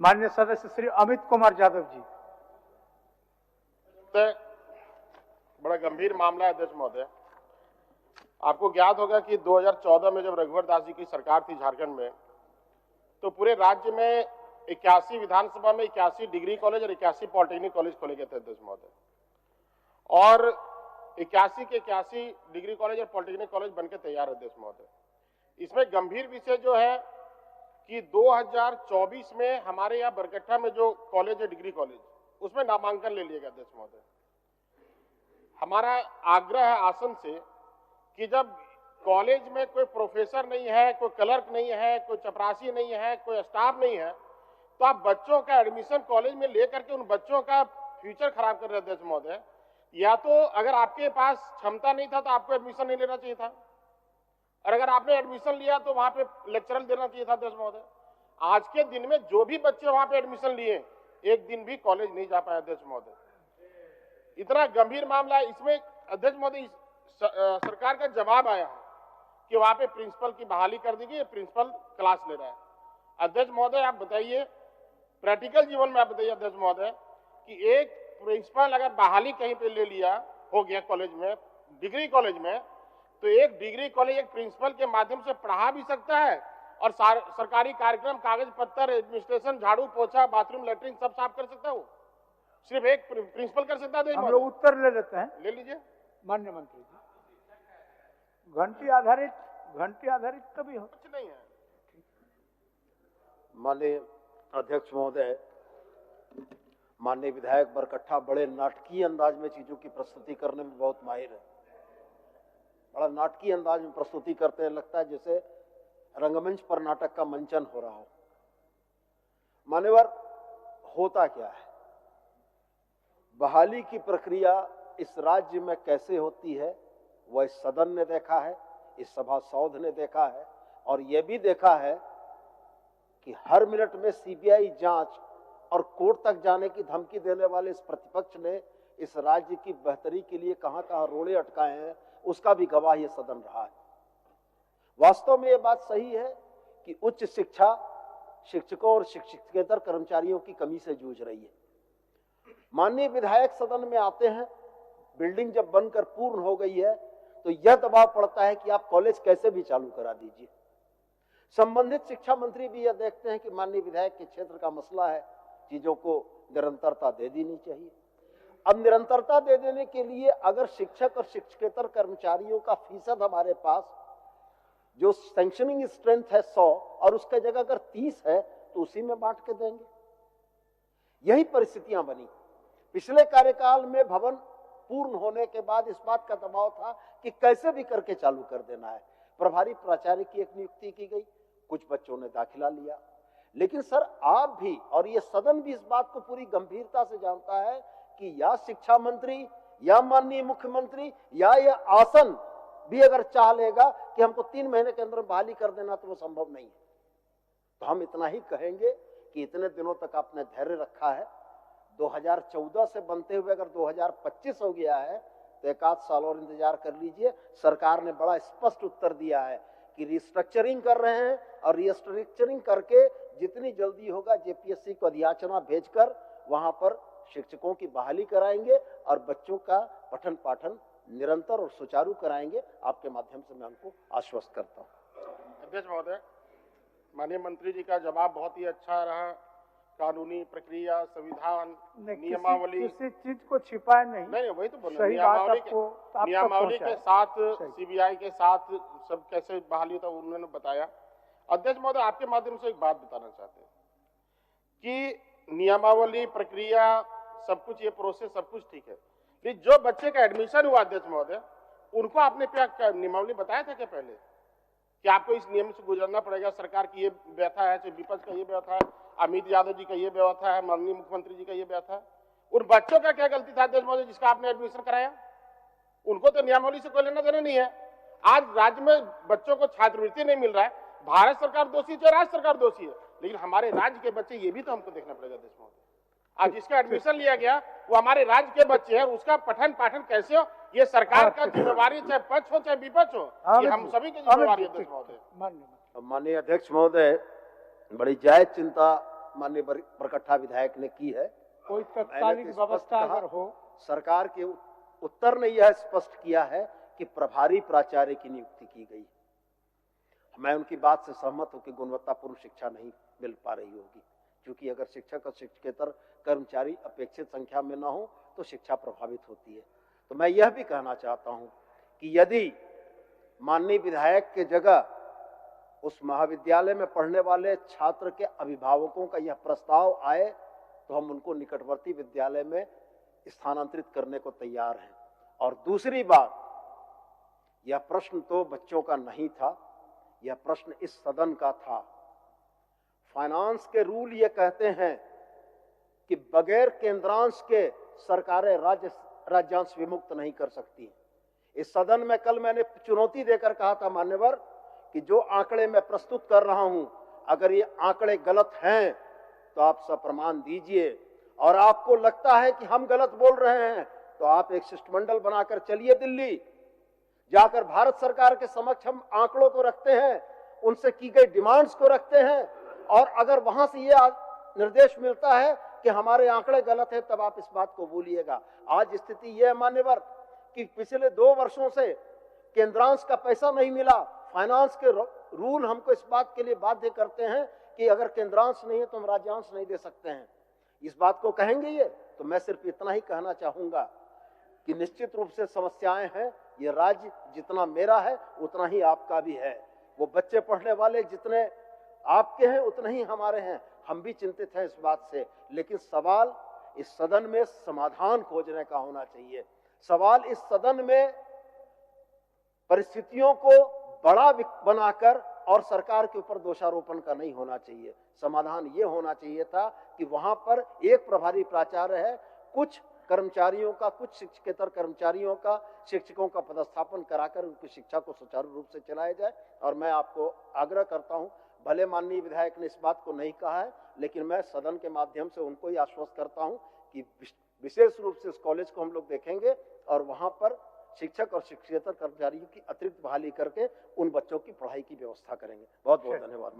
माननीय सदस्य श्री अमित कुमार यादव जी। बड़ा गंभीर मामला है अध्यक्ष महोदय। आपको ज्ञात होगा कि 2014 में जब रघुवर दास जी की सरकार थी झारखंड में, तो पूरे राज्य में 81 विधानसभा में 81 डिग्री कॉलेज और 81 पॉलिटेक्निक कॉलेज खोले गए थे अध्यक्ष महोदय, और 81 के 81 डिग्री कॉलेज और पॉलिटेक्निक कॉलेज बनकर तैयार है अध्यक्ष महोदय। इसमें गंभीर विषय जो है कि 2024 में हमारे यहाँ बरकट्ठा में जो कॉलेज है डिग्री कॉलेज, उसमें नामांकन ले लिया गया अध्यक्ष महोदय। हमारा आग्रह है आसन से कि जब कॉलेज में कोई प्रोफेसर नहीं है, कोई क्लर्क नहीं है, कोई चपरासी नहीं है, कोई स्टाफ नहीं है, तो आप बच्चों का एडमिशन कॉलेज में लेकर के उन बच्चों का फ्यूचर खराब कर रहे हैं अध्यक्ष महोदय। या तो अगर आपके पास क्षमता नहीं था तो आपको एडमिशन नहीं लेना चाहिए था, और अगर आपने एडमिशन लिया तो वहां पे लेक्चरल देना चाहिए था अध्यक्ष महोदय। आज के दिन में जो भी बच्चे वहां पे एडमिशन लिए, एक दिन भी कॉलेज नहीं जा पाए अध्यक्ष महोदय। इतना गंभीर मामला है। इसमें अध्यक्ष महोदय सरकार का जवाब आया है कि वहां पे प्रिंसिपल की बहाली कर दी गई, प्रिंसिपल क्लास ले रहा है। अध्यक्ष महोदय आप बताइए, प्रैक्टिकल जीवन में आप बताइए अध्यक्ष महोदय कि एक प्रिंसिपल अगर बहाली कहीं पे ले लिया हो गया कॉलेज में, डिग्री कॉलेज में, तो एक डिग्री कॉलेज एक प्रिंसिपल के माध्यम से पढ़ा भी सकता है और सरकारी कार्यक्रम, कागज पत्तर, एडमिनिस्ट्रेशन, झाड़ू पोछा, बाथरूम, लैट्रिन सब साफ कर सकता है। वो सिर्फ एक प्रिंसिपल कर सकता है। हम लोग उत्तर ले लेते हैं, ले लीजिए माननीय मंत्री जी। घंटी आधारित कभी हो कुछ नहीं है। माननीय अध्यक्ष महोदय, माननीय विधायक बरकट्ठा बड़े नाटकीय अंदाज में चीजों की प्रस्तुति करने में बहुत माहिर है। बड़ा नाटकीय अंदाज में प्रस्तुति करते हैं, लगता है जैसे रंगमंच पर नाटक का मंचन हो रहा हो। मान्यवर, होता क्या है, बहाली की प्रक्रिया इस राज्य में कैसे होती है वह इस सदन ने देखा है, इस सभा सौध ने देखा है, और यह भी देखा है कि हर मिनट में सीबीआई जांच और कोर्ट तक जाने की धमकी देने वाले इस प्रतिपक्ष ने इस राज्य की बेहतरी के लिए कहां कहां रोड़े अटकाए हैं, उसका भी गवाह यह सदन रहा है। वास्तव में यह बात सही है कि उच्च शिक्षा शिक्षकों और शिक्षकेतर कर्मचारियों की कमी से जूझ रही है। माननीय विधायक सदन में आते हैं, बिल्डिंग जब बनकर पूर्ण हो गई है तो यह दबाव पड़ता है कि आप कॉलेज कैसे भी चालू करा दीजिए। संबंधित शिक्षा मंत्री भी यह देखते हैं कि माननीय विधायक के क्षेत्र का मसला है, चीजों को निरंतरता दे देनी चाहिए। अब निरंतरता दे देने के लिए अगर शिक्षक और शिक्षकेतर कर्मचारियों का फीसद हमारे पास जो सैंक्शनिंग स्ट्रेंथ है 100 और उसका जगह अगर 30 है तो उसी में बांट के देंगे। यही परिस्थितियां बनी। पिछले कार्यकाल में भवन पूर्ण होने के बाद इस बात का दबाव था कि कैसे भी करके चालू कर देना है। प्रभारी प्राचार्य की एक नियुक्ति की गई, कुछ बच्चों ने दाखिला लिया, लेकिन सर आप भी और ये सदन भी इस बात को पूरी गंभीरता से जानता है कि या शिक्षा मंत्री या माननीय मुख्यमंत्री या यह आसन भी अगर चाह लेगा कि हमको 3 महीने के अंदर बहाली कर देना तो वो संभव नहीं है। तो हम इतना ही कहेंगे कि इतने दिनों तक आपने धैर्य रखा है, 2014 से बनते हुए अगर 2025 हो गया है तो 1 आध साल और इंतजार कर लीजिए। सरकार ने बड़ा स्पष्ट उत्तर दिया है कि रिस्ट्रक्चरिंग कर रहे हैं और रिस्ट्रक्चरिंग करके जितनी जल्दी होगा जेपीएससी को अधियाचना भेजकर वहां पर शिक्षकों की बहाली कराएंगे और बच्चों का पठन पाठन निरंतर और सुचारू कराएंगे। आपके माध्यम से मैं उनको आश्वस्त करता हूं। अध्यक्ष महोदय, माननीय मंत्री जी का जवाब बहुत ही अच्छा रहा। कानूनी प्रक्रिया, संविधान, नियमावली, किसी चीज को छिपाए नहीं, वही तो बोल सही नियमावली के साथ सीबीआई के साथ सब कैसे बहाली होता उन्होंने बताया। अध्यक्ष महोदय, आपके माध्यम से एक बात बताना चाहते हैं कि नियमावली, प्रक्रिया, सब कुछ, ये प्रोसेस सब कुछ ठीक है, लेकिन जो बच्चे का एडमिशन हुआ अध्यक्ष महोदय, उनको आपने क्या नियमावली बताया था क्या पहले कि आपको इस नियम से गुजरना पड़ेगा? सरकार की ये व्यथा है, विपक्ष का ये व्यथा है, अमित यादव जी का ये व्यथा है, माननीय मुख्यमंत्री जी का ये व्यथा है। उन बच्चों का क्या गलती था अध्यक्ष महोदय जिसका आपने एडमिशन कराया? उनको तो नियमावली से कोई लेना देना नहीं है। आज राज्य में बच्चों को छात्रवृत्ति नहीं मिल रहा है, भारत सरकार दोषी है, राज्य सरकार दोषी है, लेकिन हमारे राज्य के बच्चे, ये भी तो हमको देखना पड़ेगा अध्यक्ष महोदय। आज जिसका एडमिशन लिया गया वो हमारे राज्य के बच्चे हैं, उसका पठन पाठन कैसे हो, ये सरकार का जिम्मेवारी, चाहे पक्ष हो चाहे विपक्ष हो, ये हम सभी की जिम्मेवारी है अध्यक्ष महोदय। माननीय अध्यक्ष महोदय, बड़ी जायज चिंता माननीय बरकट्ठा विधायक ने की है। कोई मैंने तत्कालीन तो स्पष्ट व्यवस्था कहा, अगर हो। सरकार के उत्तर ने यह स्पष्ट किया है कि प्रभारी प्राचार्य की नियुक्ति की गई। मैं उनकी बात से सहमत हूं कि गुणवत्तापूर्ण शिक्षा नहीं मिल पा रही होगी, क्योंकि अगर शिक्षक और शिक्षकेतर कर्मचारी अपेक्षित संख्या में न हो तो शिक्षा प्रभावित होती है। तो मैं यह भी कहना चाहता हूं कि यदि माननीय विधायक के जगह उस महाविद्यालय में पढ़ने वाले छात्र के अभिभावकों का यह प्रस्ताव आए तो हम उनको निकटवर्ती विद्यालय में स्थानांतरित करने को तैयार हैं। और दूसरी बात, यह प्रश्न तो बच्चों का नहीं था, यह प्रश्न इस सदन का था। फाइनेंस के रूल ये कहते हैं कि बगैर केंद्रांश के सरकारें राज्यांश विमुक्त नहीं कर सकती। इस सदन में कल मैंने चुनौती देकर कहा था मान्यवर कि जो आंकड़े मैं प्रस्तुत कर रहा हूं, अगर ये आंकड़े गलत हैं तो आप सप्रमाण दीजिए, और आपको लगता है कि हम गलत बोल रहे हैं तो आप एक शिष्टमंडल बनाकर चलिए दिल्ली, जाकर भारत सरकार के समक्ष हम आंकड़ों को रखते हैं, उनसे की गई डिमांड्स को रखते हैं, और अगर वहां से ये निर्देश मिलता है कि हमारे आंकड़े गलत है तब आप इस बात को बोलिएगा। आज स्थिति यह है मान्यवर कि पिछले 2 वर्षों से केंद्रांश का पैसा नहीं मिला। फाइनेंस के रूल हमको इस बात के लिए बाध्य करते हैं कि अगर केंद्रांश नहीं है तो हम राज्यांश नहीं दे सकते हैं। इस बात को कहेंगे ये, तो मैं सिर्फ इतना ही कहना चाहूंगा कि निश्चित रूप से समस्याएं हैं। ये राज्य जितना मेरा है उतना ही आपका भी है। वो बच्चे पढ़ने वाले जितने आपके हैं उतने ही हमारे हैं। हम भी चिंतित हैं इस बात से, लेकिन सवाल इस सदन में समाधान खोजने का होना चाहिए। सवाल इस सदन में परिस्थितियों को बड़ा बनाकर और सरकार के ऊपर दोषारोपण का नहीं होना चाहिए। समाधान ये होना चाहिए था कि वहां पर एक प्रभारी प्राचार्य है, कुछ कर्मचारियों का, कुछ शिक्षकेतर कर्मचारियों का, शिक्षकों का पदस्थापन कराकर उनकी शिक्षा को सुचारू रूप से चलाया जाए। और मैं आपको आग्रह करता हूं, भले माननीय विधायक ने इस बात को नहीं कहा है, लेकिन मैं सदन के माध्यम से उनको ही आश्वस्त करता हूं कि विशेष रूप से इस कॉलेज को हम लोग देखेंगे और वहां पर शिक्षक और शिक्षकेतर कर्मचारियों की अतिरिक्त बहाली करके उन बच्चों की पढ़ाई की व्यवस्था करेंगे। बहुत बहुत धन्यवाद।